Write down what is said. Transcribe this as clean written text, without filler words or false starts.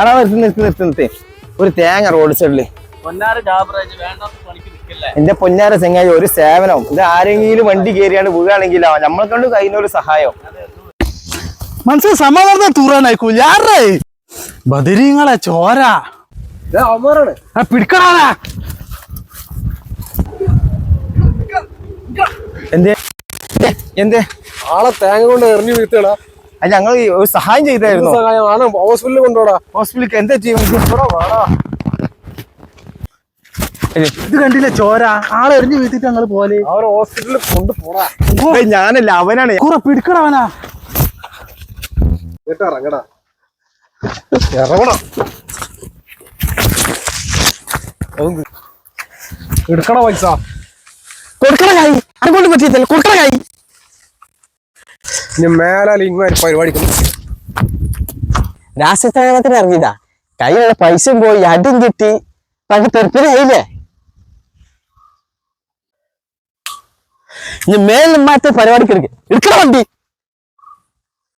എടാ നിർത്തി ഒരു തേങ്ങ റോഡ് സൈഡില്. എന്റെ പൊന്നാര ചെങ്ങായി ഒരു സേവനം. ഇത് ആരെങ്കിലും വണ്ടി കയറിയാണ്ട് വീഴാണെങ്കിലോ നമ്മളെ കൊണ്ട് കഴിയുന്ന ഒരു സഹായം. മനസ്സിൽ സമാധാനം തൂറാനായിക്കൂല. ആരേ ബദരീങ്ങളെ ചോര പിടിക്കണാ. എന്തേ ആളെ തേങ്ങ കൊണ്ട് എറിഞ്ഞു വീഴ്ത്തടാ. അത് ഞങ്ങൾ ഒരു സഹായം ചെയ്തായിരുന്നു. ഹോസ്പിറ്റലിൽ കൊണ്ടോടാ. ഹോസ്പിറ്റലിൽ എന്താ ചെയ്യും? ഇത് കണ്ടില്ല ചോര. ആളെ എറിഞ്ഞു വീഴ്ത്തിട്ട് ഞങ്ങള് പോലെ. അവരെ ഹോസ്പിറ്റലിൽ കൊണ്ടുപോടാ. ഞാനല്ല, അവനാണ്. പിടിക്കണവനാ. ഇറങ്ങടാ, ഇറങ്ങണം. എടുക്കണ പൈസ കൊടുക്കണ കായി അതുകൊണ്ട് പറ്റിയതല്ല. കൊടുക്കണ കായി ഇനി മേലാൽ ഇങ്ങനെ പരിപാടിക്കും. രാഷ്ട്രീയത്തിന് ഇറങ്ങിയതാ. കയ്യിലുള്ള പൈസയും പോയി, അടിയും കിട്ടി, പണ്ട് തെരപ്പിലായില്ലേ. ഇനി മേലും മാറ്റ പരിപാടിക്ക് എടുക്കണ വണ്ടി.